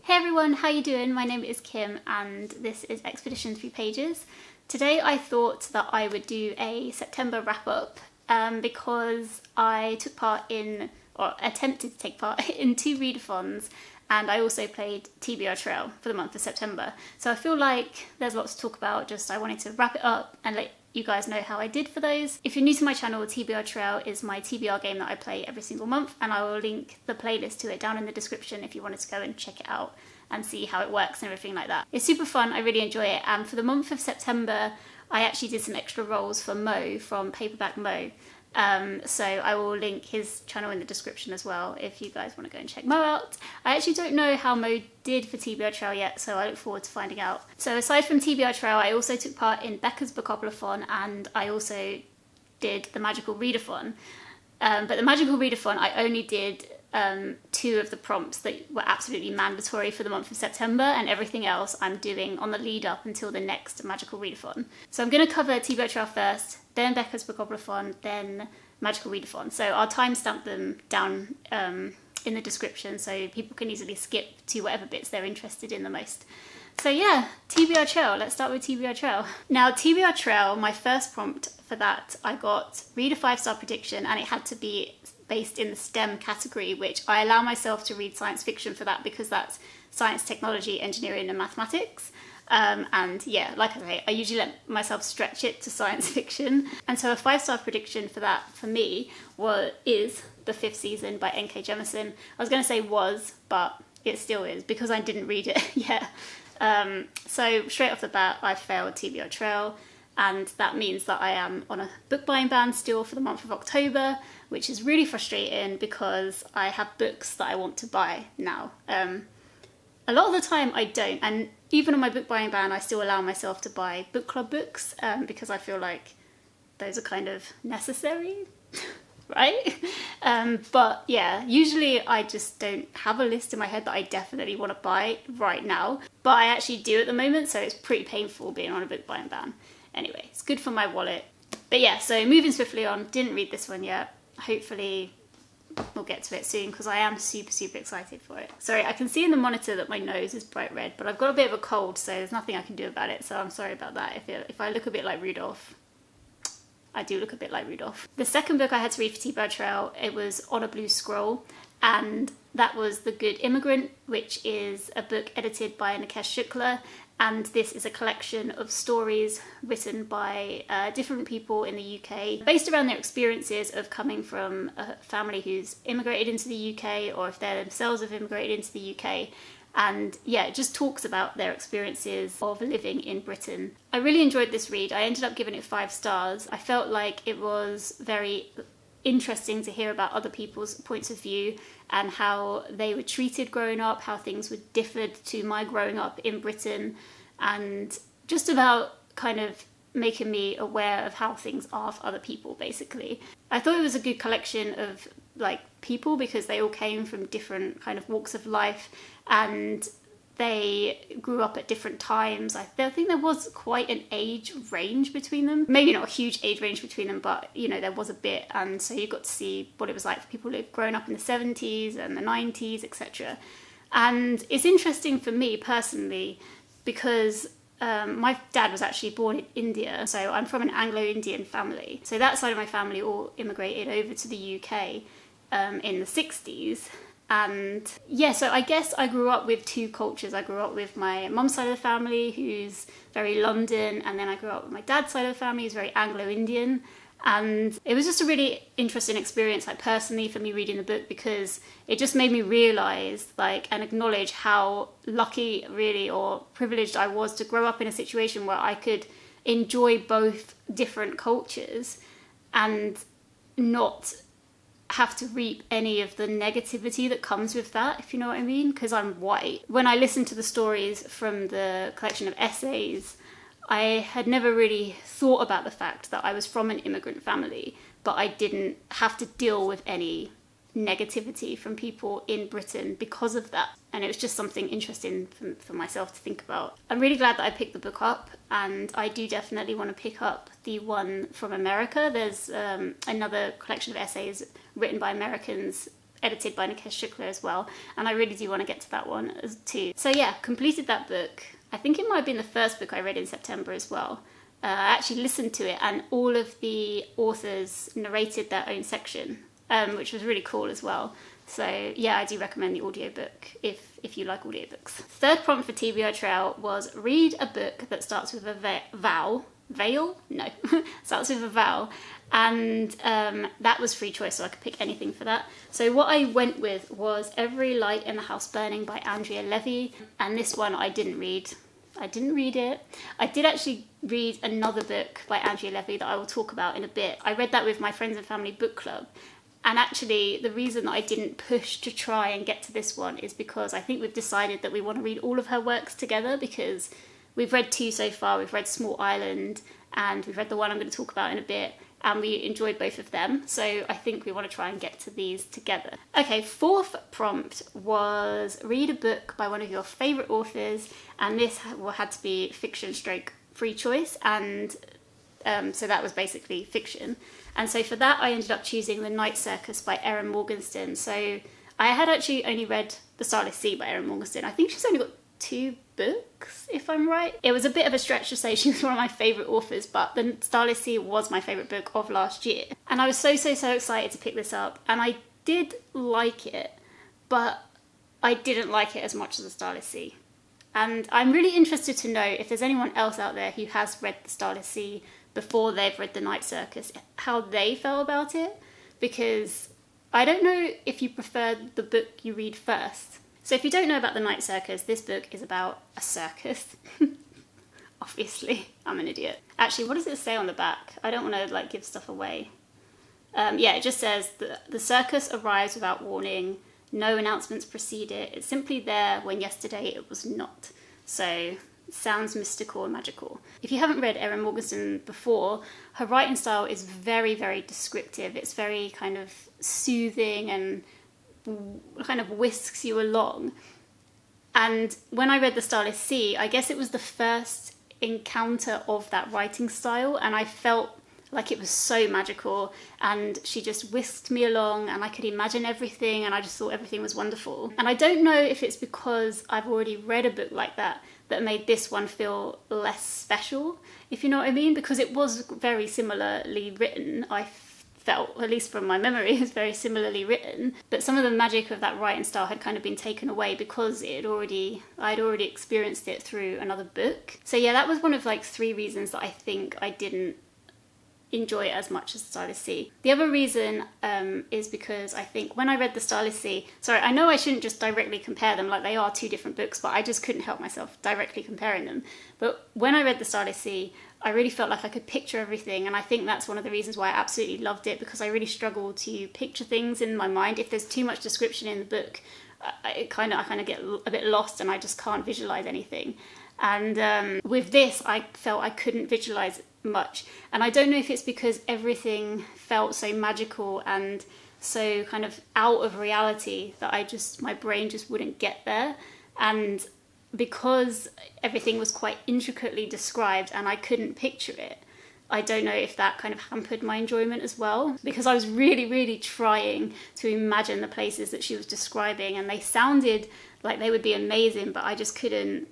Hey everyone, how you doing? My name is Kim and this is Expedition 3 Pages. Today I thought that I would do a September wrap up because I took part in, or attempted to take part in 2 readathons, and I also played TBR Trail for the month of September. So I feel like there's lots to talk about, just I wanted to wrap it up and let you guys know how I did for those. If you're new to my channel, TBR Trail is my TBR game that I play every single month, and I will link the playlist to it down in the description if you wanted to go and check it out and see how it works and everything like that. It's super fun, I really enjoy it, and for the month of September I actually did some extra rolls for Mo from Paperback Mo. So I will link his channel in the description as well if you guys want to go and check Mo out. I actually don't know how Mo did for TBR Trail yet, so I look forward to finding out. So aside from TBR Trail, I also took part in Becca's Bookoplathon, and I also did the Magical Readathon. But the Magical Readathon, I only did 2 of the prompts that were absolutely mandatory for the month of September, and everything else I'm doing on the lead up until the next Magical Readathon. So I'm going to cover TBR Trail first, then Becca's Bookoplathon, then Magical Readathon. So I'll timestamp them down in the description so people can easily skip to whatever bits they're interested in the most. So yeah, TBR Trail, let's start with TBR Trail. Now TBR Trail, my first prompt for that, I got read a 5-star prediction, and it had to be based in the STEM category, which I allow myself to read science fiction for that because that's science, technology, engineering and mathematics. And yeah, like I say, I usually let myself stretch it to science fiction. And so a 5-star prediction for that for me is The 5th Season by N.K. Jemisin. I was going to say was, but it still is because I didn't read it yet. So straight off the bat, I failed TBR Trail. And that means that I am on a book buying ban still for the month of October, which is really frustrating because I have books that I want to buy now. A lot of the time I don't, and even on my book buying ban I still allow myself to buy book club books because I feel like those are kind of necessary, right? But yeah, usually I just don't have a list in my head that I definitely want to buy right now, but I actually do at the moment, so it's pretty painful being on a book buying ban. Anyway, it's good for my wallet. But yeah, so moving swiftly on, didn't read this one yet. Hopefully we'll get to it soon because I am super excited for it. Sorry, I can see in the monitor that my nose is bright red, but I've got a bit of a cold, so there's nothing I can do about it, so I'm sorry about that. If I look a bit like Rudolph, I do look a bit like Rudolph. The second book I had to read for TBR Trail, it was On a Blue Scroll, and that was The Good Immigrant, which is a book edited by Nikesh Shukla, and this is a collection of stories written by different people in the UK based around their experiences of coming from a family who's immigrated into the UK, or if they themselves have immigrated into the UK. And yeah, it just talks about their experiences of living in Britain. I really enjoyed this read. I ended up giving it 5 stars. I felt like it was very interesting to hear about other people's points of view and how they were treated growing up, how things were differed to my growing up in Britain, and just about kind of making me aware of how things are for other people, basically. I thought it was a good collection of like people because they all came from different kind of walks of life and they grew up at different times. I think there was quite an age range between them. Maybe not a huge age range between them, but you know, there was a bit, and so you got to see what it was like for people who've grown up in the 70s and the 90s, etc. And it's interesting for me personally because my dad was actually born in India, so I'm from an Anglo-Indian family. So that side of my family all immigrated over to the UK in the 60s. And yeah, so I guess I grew up with 2 cultures. I grew up with my mum's side of the family, who's very London, and then I grew up with my dad's side of the family, who's very Anglo-Indian. And it was just a really interesting experience, like personally for me reading the book, because it just made me realise like and acknowledge how lucky really or privileged I was to grow up in a situation where I could enjoy both different cultures and not have to reap any of the negativity that comes with that, if you know what I mean, because I'm white. When I listened to the stories from the collection of essays, I had never really thought about the fact that I was from an immigrant family, but I didn't have to deal with any negativity from people in Britain because of that. And it was just something interesting for myself to think about. I'm really glad that I picked the book up, and I do definitely want to pick up the one from America. There's another collection of essays written by Americans edited by Nikesh Shukla as well, and I really do want to get to that one too. So yeah, completed that book. I think it might have been the first book I read in September as well. I actually listened to it, and all of the authors narrated their own section, which was really cool as well. So yeah, I do recommend the audiobook if you like audiobooks. Third prompt for TBR Trail was read a book that starts with a vowel. Veil? No. Starts with a vowel. And that was free choice, so I could pick anything for that. So what I went with was Every Light in the House Burning by Andrea Levy. And this one I didn't read. I didn't read it. I did actually read another book by Andrea Levy that I will talk about in a bit. I read that with my friends and family book club. And actually, the reason that I didn't push to try and get to this one is because I think we've decided that we want to read all of her works together, because we've read 2 so far. We've read Small Island, and we've read the one I'm going to talk about in a bit, and we enjoyed both of them. So I think we want to try and get to these together. Okay, fourth prompt was read a book by one of your favourite authors, and this had to be fiction stroke free choice, and so that was basically fiction. And so for that, I ended up choosing The Night Circus by Erin Morgenstern. So I had actually only read The Starless Sea by Erin Morgenstern. I think she's only got 2 books, if I'm right. It was a bit of a stretch to say she was one of my favourite authors, but The Starless Sea was my favourite book of last year. And I was so excited to pick this up. And I did like it, but I didn't like it as much as The Starless Sea. And I'm really interested to know if there's anyone else out there who has read The Starless Sea before they've read The Night Circus, how they felt about it, because I don't know if you prefer the book you read first. So if you don't know about The Night Circus, this book is about a circus. Obviously, I'm an idiot. Actually, what does it say on the back? I don't want to give stuff away. Yeah, it just says the circus arrives without warning. No announcements precede it. It's simply there when yesterday it was not. So sounds mystical and magical. If you haven't read Erin Morgenstern before, her writing style is very, very descriptive. It's very kind of soothing and kind of whisks you along. And when I read The Starless Sea, I guess it was the first encounter of that writing style, and I felt like it was so magical, and she just whisked me along, and I could imagine everything, and I just thought everything was wonderful. And I don't know if it's because I've already read a book like that made this one feel less special, if you know what I mean, because it was very similarly written. I felt, at least from my memory, it was very similarly written, but some of the magic of that writing style had kind of been taken away because I'd already experienced it through another book. So yeah, that was one of 3 reasons that I think I didn't enjoy it as much as The Starless Sea. The other reason is because I think when I read The Starless Sea, sorry, I know I shouldn't just directly compare them, they are 2 different books, but I just couldn't help myself directly comparing them. But when I read The Starless Sea, I really felt like I could picture everything, and I think that's one of the reasons why I absolutely loved it, because I really struggle to picture things in my mind. If there's too much description in the book, I kind of get a bit lost, and I just can't visualize anything. And with this, I felt I couldn't visualize much, and I don't know if it's because everything felt so magical and so kind of out of reality that my brain just wouldn't get there. And because everything was quite intricately described and I couldn't picture it, I don't know if that kind of hampered my enjoyment as well, because I was really, really trying to imagine the places that she was describing, and they sounded like they would be amazing, but I just couldn't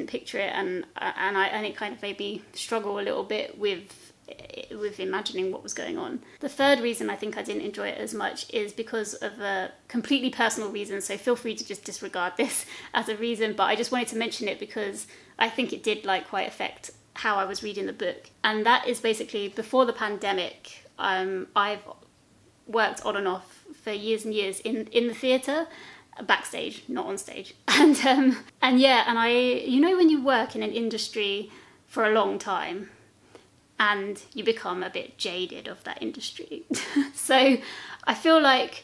picture it, and it kind of made me struggle a little bit with imagining what was going on. The third reason I think I didn't enjoy it as much is because of a completely personal reason, so feel free to just disregard this as a reason, but I just wanted to mention it because I think it did quite affect how I was reading the book. And that is basically, before the pandemic, I've worked on and off for years and years in the theatre, backstage, not on stage. And when you work in an industry for a long time and you become a bit jaded of that industry. So I feel like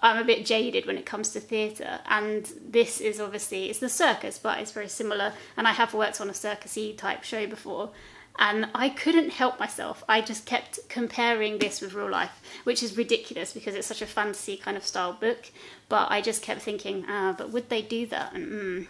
I'm a bit jaded when it comes to theatre, and this is obviously, it's the circus, but it's very similar, and I have worked on a circus-y type show before, and I couldn't help myself. I just kept comparing this with real life, which is ridiculous because it's such a fantasy kind of style book, but I just kept thinking, but would they do that? And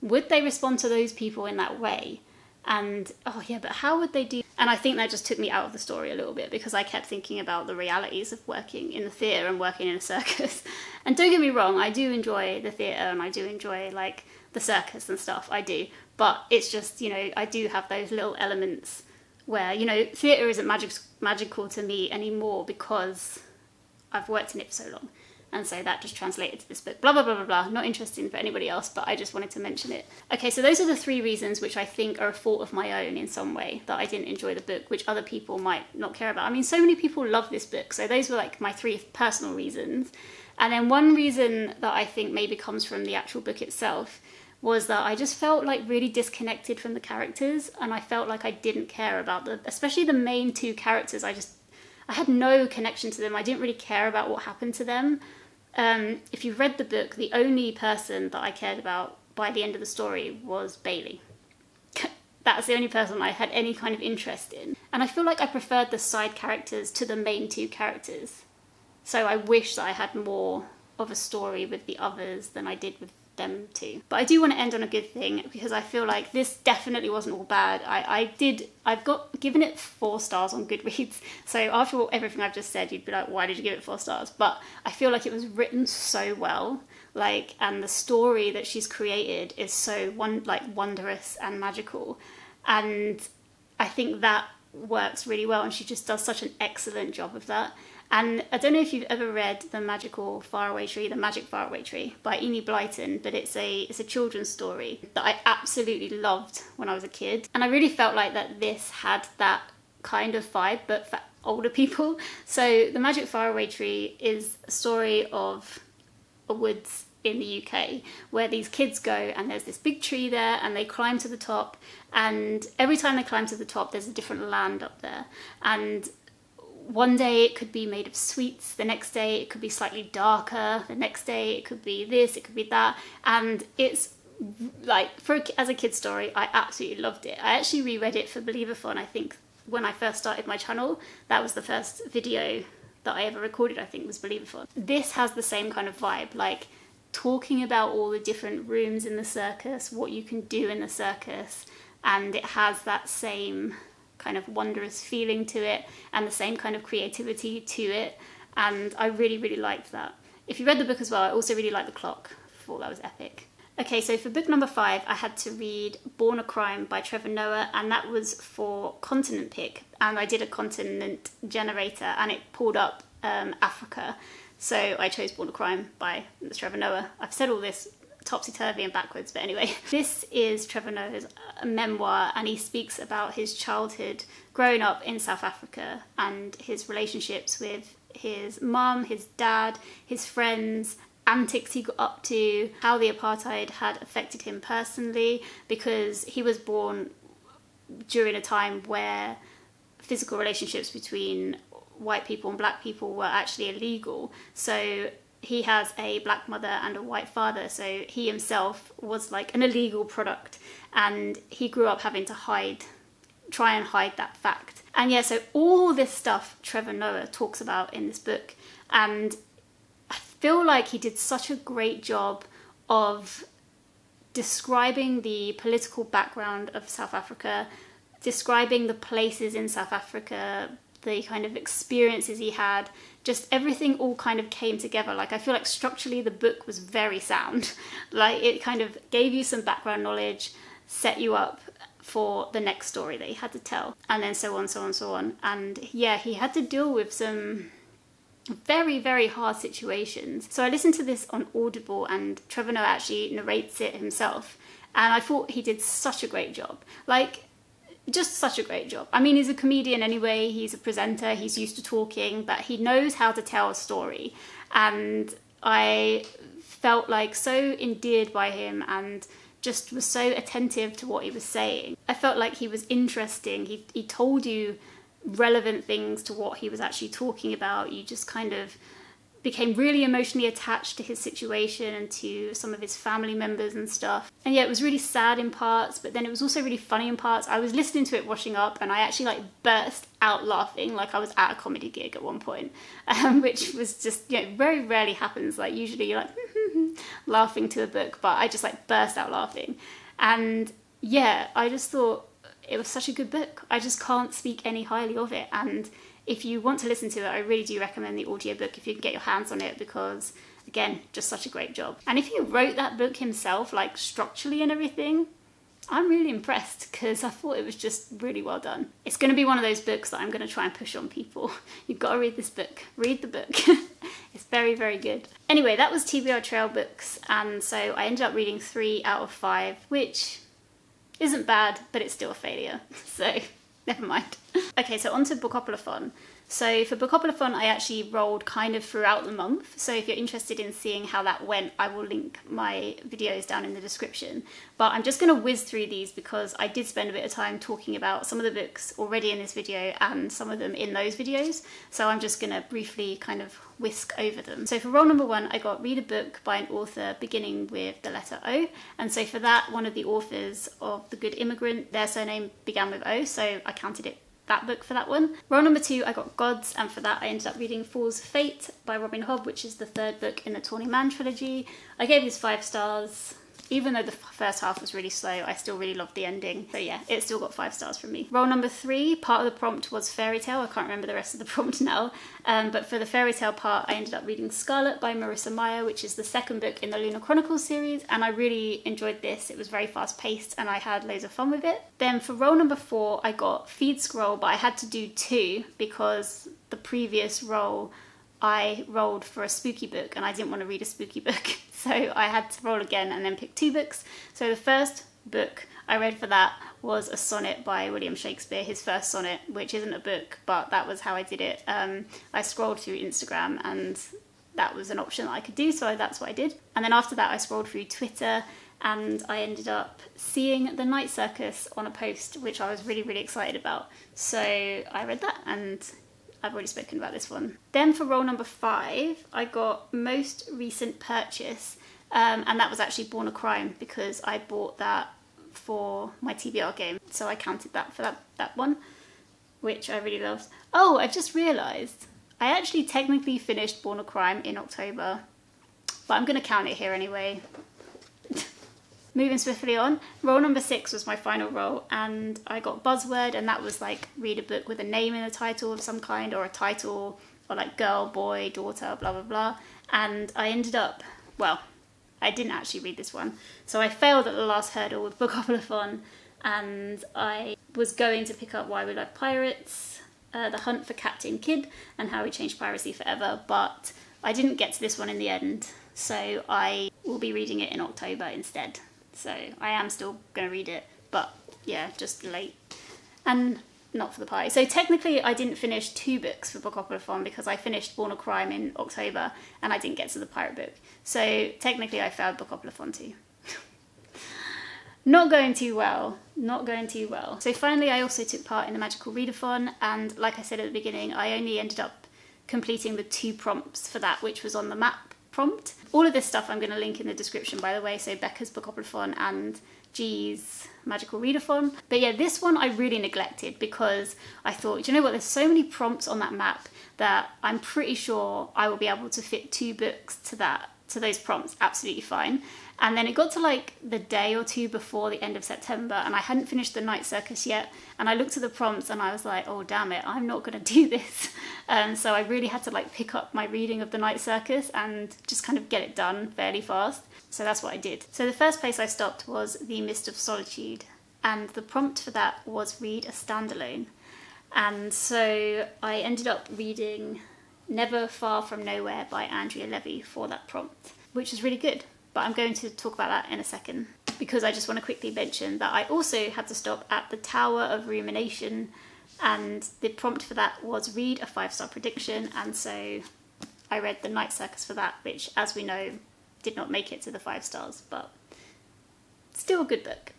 would they respond to those people in that way? And oh yeah, but how would they do? And I think that just took me out of the story a little bit, because I kept thinking about the realities of working in the theatre and working in a circus. And don't get me wrong, I do enjoy the theatre and I do enjoy like the circus and stuff, I do. But it's just, you know, I do have those little elements where, you know, theatre isn't magical to me anymore because I've worked in it for so long. And so that just translated to this book. Blah, blah, blah, blah, blah. Not interesting for anybody else, but I just wanted to mention it. Okay, so those are the 3 reasons which I think are a fault of my own in some way, that I didn't enjoy the book, which other people might not care about. I mean, so many people love this book. So those were like my 3 personal reasons. And then one reason that I think maybe comes from the actual book itself was that I just felt like really disconnected from the characters. And I felt like I didn't care about especially the main 2 characters. I had no connection to them. I didn't really care about what happened to them. If you've read the book, the only person that I cared about by the end of the story was Bailey. That's the only person I had any kind of interest in. And I feel like I preferred the side characters to the main 2 characters. So I wish that I had more of a story with the others than I did with them too. But I do want to end on a good thing, because I feel like this definitely wasn't all bad. I've given it 4 stars on Goodreads. So after everything I've just said, you'd be like, why did you give it 4 stars? But I feel like it was written so well, like, and the story that she's created is so wondrous and magical. And I think that works really well, and she just does such an excellent job of that. And I don't know if you've ever read The Magic Faraway Tree by Enid Blyton, but it's a children's story that I absolutely loved when I was a kid. And I really felt like that this had that kind of vibe, but for older people. So The Magic Faraway Tree is a story of a woods in the UK where these kids go, and there's this big tree there, and they climb to the top, and every time they climb to the top there's a different land up there. And one day it could be made of sweets, the next day it could be slightly darker, the next day it could be this, it could be that. And it's like, as a kid's story, I absolutely loved it. I actually reread it for Believathon, I think, when I first started my channel. That was the first video that I ever recorded, I think, was Believathon. This has the same kind of vibe, like talking about all the different rooms in the circus, what you can do in the circus, and it has that same kind of wondrous feeling to it and the same kind of creativity to it, and I really, really liked that. If you read the book as well, I also really liked the clock. I thought that was epic. Okay, so for book number 5, I had to read Born a Crime by Trevor Noah, and that was for continent pick, and I did a continent generator and it pulled up Africa, so I chose Born a Crime by Trevor Noah. I've said all this topsy-turvy and backwards, but anyway. This is Trevor Noah's memoir, and he speaks about his childhood growing up in South Africa and his relationships with his mum, his dad, his friends, antics he got up to, how the apartheid had affected him personally, because he was born during a time where physical relationships between white people and black people were actually illegal. So he has a black mother and a white father, so he himself was like an illegal product, and he grew up having to try and hide that fact. And yeah, so all this stuff Trevor Noah talks about in this book, and I feel like he did such a great job of describing the political background of South Africa, describing the places in South Africa, the kind of experiences he had, just everything all kind of came together. Like, I feel like structurally the book was very sound. Like, it kind of gave you some background knowledge, set you up for the next story that he had to tell, and then so on, so on, so on. And yeah, he had to deal with some very, very hard situations. So I listened to this on Audible, and Trevor Noah actually narrates it himself, and I thought he did such a great job. Like, just such a great job. I mean, he's a comedian anyway, he's a presenter, he's used to talking, but he knows how to tell a story. And I felt like so endeared by him and just was so attentive to what he was saying. I felt like he was interesting. He told you relevant things to what he was actually talking about. You just kind of became really emotionally attached to his situation and to some of his family members and stuff. And yeah, it was really sad in parts, but then it was also really funny in parts. I was listening to it washing up, and I actually like burst out laughing like I was at a comedy gig at one point, which was just, you know, very rarely happens. Like, usually you're like laughing to a book, but I just like burst out laughing. And yeah, I just thought it was such a good book. I just can't speak any highly of it. And if you want to listen to it, I really do recommend the audiobook if you can get your hands on it, because again, just such a great job. And if he wrote that book himself, like structurally and everything, I'm really impressed, because I thought it was just really well done. It's going to be one of those books that I'm going to try and push on people. You've got to read this book. Read the book. It's very, very good. Anyway, that was TBR Trail books, and so I ended up reading 3 out of 5, which isn't bad, but it's still a failure. So never mind. Okay, so on to Bookoplathon. So for Bookoplathon, I actually rolled kind of throughout the month. So if you're interested in seeing how that went, I will link my videos down in the description. But I'm just going to whiz through these because I did spend a bit of time talking about some of the books already in this video and some of them in those videos. So I'm just going to briefly kind of whisk over them. So for roll number 1, I got read a book by an author beginning with the letter O. And so for that, one of the authors of The Good Immigrant, their surname began with O, so I counted that book for that one. Roll number 2, I got Gods, and for that I ended up reading Fool's Fate by Robin Hobb, which is the 3rd book in the Tawny Man trilogy. I gave this 5 stars. Even though the first half was really slow, I still really loved the ending. So yeah, it still got 5 stars from me. Roll number 3, part of the prompt was fairy tale. I can't remember the rest of the prompt now. But for the fairy tale part, I ended up reading Scarlet by Marissa Meyer, which is the 2nd book in the Lunar Chronicles series. And I really enjoyed this. It was very fast paced and I had loads of fun with it. Then for roll number 4, I got Feed Scroll, but I had to do 2 because the previous roll I rolled for a spooky book and I didn't want to read a spooky book. So I had to roll again and then pick 2 books. So the first book I read for that was a sonnet by William Shakespeare, his first sonnet, which isn't a book, but that was how I did it. I scrolled through Instagram and that was an option that I could do, so that's what I did. And then after that I scrolled through Twitter and I ended up seeing The Night Circus on a post, which I was really, really excited about. So I read that and I've already spoken about this one. Then for roll number 5, I got Most Recent Purchase, and that was actually Born a Crime because I bought that for my TBR game. So I counted that for that one, which I really loved. Oh, I just realised I actually technically finished Born a Crime in October, but I'm going to count it here anyway. Moving swiftly on, roll number 6 was my final roll, and I got Buzzword, and that was like read a book with a name in the title of some kind, or a title, or like girl, boy, daughter, blah blah blah. And I ended up, well, I didn't actually read this one, so I failed at the last hurdle with Bookoplathon, and I was going to pick up Why We Love Pirates, The Hunt for Captain Kidd, and How We Changed Piracy Forever, but I didn't get to this one in the end, so I will be reading it in October instead. So I am still going to read it, but yeah, just late and not for the pie. So technically I didn't finish 2 books for Bookoplathon because I finished Born a Crime in October and I didn't get to the pirate book. So technically I failed Bookoplathon too. Not going too well, not going too well. So finally I also took part in the Magical Readathon, and like I said at the beginning, I only ended up completing the 2 prompts for that, which was on the map prompt. All of this stuff I'm going to link in the description, by the way, so Becca's Bookoplathon and G's Magical Readathon. But yeah, this one I really neglected because I thought, you know what, there's so many prompts on that map that I'm pretty sure I will be able to fit 2 books to those prompts absolutely fine. And then it got to like the day or 2 before the end of September and I hadn't finished The Night Circus yet, and I looked at the prompts and I was like, oh damn it, I'm not going to do this. So I really had to like pick up my reading of The Night Circus and just kind of get it done fairly fast. So that's what I did. So the first place I stopped was The Mist of Solitude, and the prompt for that was read a standalone. And so I ended up reading Never Far From Nowhere by Andrea Levy for that prompt, which is really good. But I'm going to talk about that in a second because I just want to quickly mention that I also had to stop at the Tower of Rumination, and the prompt for that was read a 5-star prediction, and so I read The Night Circus for that, which, as we know, did not make it to the 5 stars, but still a good book.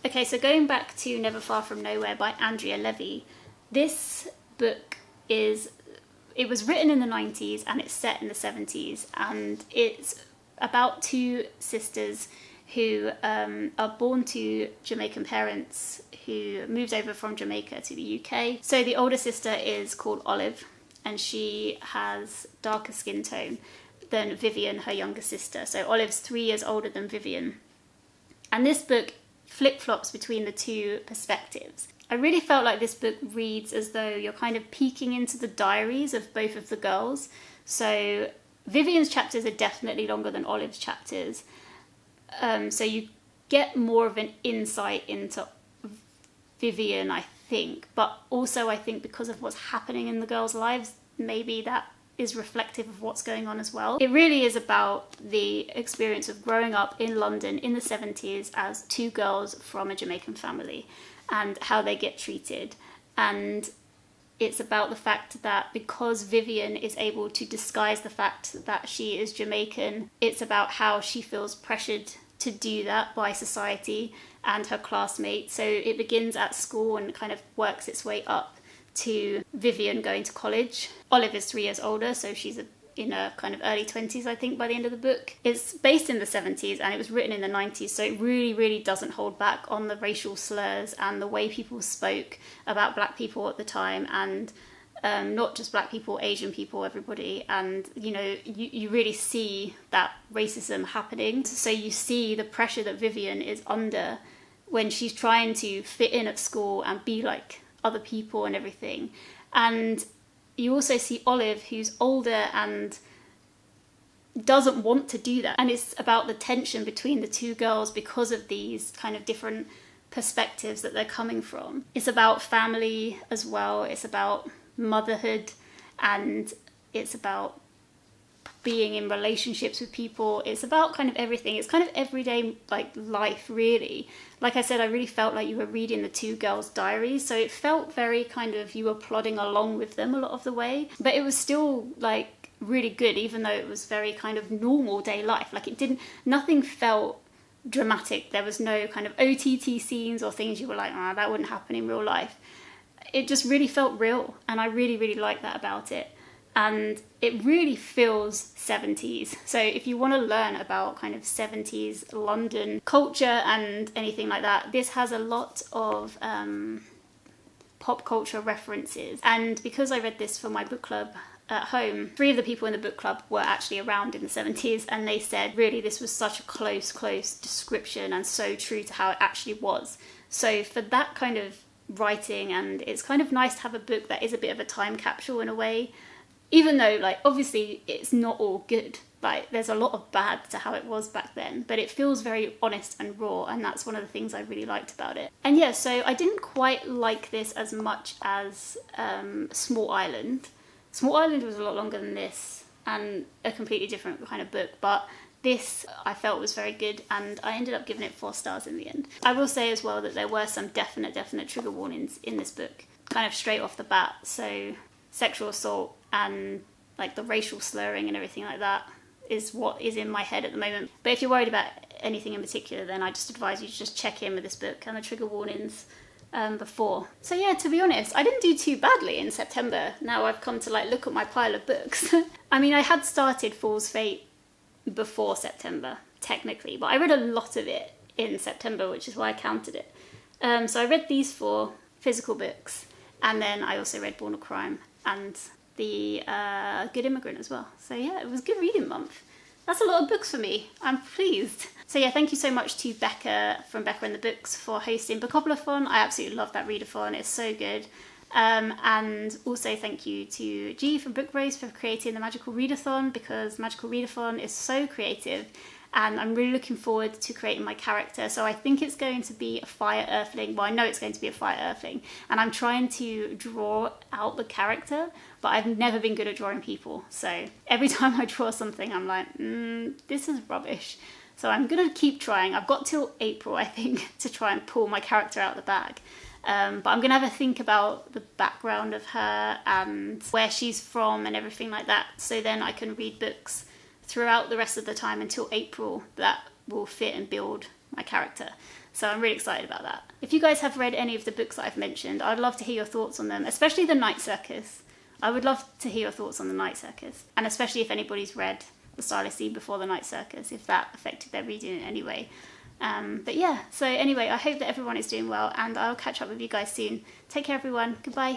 Okay, so going back to Never Far From Nowhere by Andrea Levy, this book it was written in the 90s and it's set in the 70s, and it's about 2 sisters who are born to Jamaican parents who moved over from Jamaica to the UK. So the older sister is called Olive, and she has darker skin tone than Vivian, her younger sister. So Olive's 3 years older than Vivian. And this book flip-flops between the two perspectives. I really felt like this book reads as though you're kind of peeking into the diaries of both of the girls. So Vivian's chapters are definitely longer than Olive's chapters. So you get more of an insight into Vivian, I think. But also I think because of what's happening in the girls' lives, maybe that is reflective of what's going on as well. It really is about the experience of growing up in London in the 70s as two girls from a Jamaican family and how they get treated. And it's about the fact that because Vivian is able to disguise the fact that she is Jamaican, it's about how she feels pressured to do that by society and her classmates. So it begins at school and kind of works its way up to Vivian going to college. Olive is 3 years older, so she's in her kind of early 20s, I think, by the end of the book. It's based in the 70s and it was written in the 90s, so it really, really doesn't hold back on the racial slurs and the way people spoke about black people at the time, and not just black people, Asian people, everybody. And, you know, you really see that racism happening. So you see the pressure that Vivian is under when she's trying to fit in at school and be like other people and everything. And you also see Olive, who's older and doesn't want to do that. And it's about the tension between the two girls because of these kind of different perspectives that they're coming from. It's about family as well. It's about motherhood, and it's about being in relationships with people. It's about kind of everything. It's kind of everyday like life, really. Like I said, I really felt like you were reading the two girls' diaries, so it felt very kind of, you were plodding along with them a lot of the way, but it was still like really good, even though it was very kind of normal day life. Like nothing felt dramatic. There was no kind of OTT scenes or things you were like, ah, that wouldn't happen in real life. It just really felt real, and I really, really liked that about it. And it really feels 70s. So if you want to learn about kind of 70s London culture and anything like that, this has a lot of pop culture references. And because I read this for my book club at home, 3 of the people in the book club were actually around in the 70s, and they said really this was such a close description and so true to how it actually was. So for that kind of writing, and it's kind of nice to have a book that is a bit of a time capsule in a way, even though like obviously it's not all good. Like there's a lot of bad to how it was back then, but it feels very honest and raw, and that's one of the things I really liked about it. And yeah, so I didn't quite like this as much as Small Island. Small Island was a lot longer than this and a completely different kind of book, but this I felt was very good, and I ended up giving it 4 stars in the end. I will say as well that there were some definite trigger warnings in this book, kind of straight off the bat. So sexual assault and like the racial slurring and everything like that is what is in my head at the moment. But if you're worried about anything in particular, then I just advise you to just check in with this book and the trigger warnings before. So yeah, to be honest, I didn't do too badly in September. Now I've come to like look at my pile of books. I mean, I had started Fool's Fate before September, technically, but I read a lot of it in September, which is why I counted it. So I read these 4 physical books, and then I also read Born a Crime and The Good Immigrant as well. So yeah, it was a good reading month. That's a lot of books for me. I'm pleased. So yeah, thank you so much to Becca from Becca and the Books for hosting Bookoplathon. I absolutely love that readathon. It's so good. And also thank you to G from Book Rose for creating the Magical Readathon, because Magical Readathon is so creative, and I'm really looking forward to creating my character. So I think it's going to be a fire earthling. Well, I know it's going to be a fire earthling, and I'm trying to draw out the character, but I've never been good at drawing people. So every time I draw something, I'm like, this is rubbish. So I'm going to keep trying. I've got till April, I think, to try and pull my character out of the bag. But I'm going to have a think about the background of her and where she's from and everything like that. So then I can read books throughout the rest of the time until April that will fit and build my character. So I'm really excited about that. If you guys have read any of the books that I've mentioned, I'd love to hear your thoughts on them, especially The Night Circus. I would love to hear your thoughts on The Night Circus, and especially if anybody's read The Starless Sea before The Night Circus, if that affected their reading in any way. But yeah, so anyway, I hope that everyone is doing well, and I'll catch up with you guys soon. Take care, everyone. Goodbye.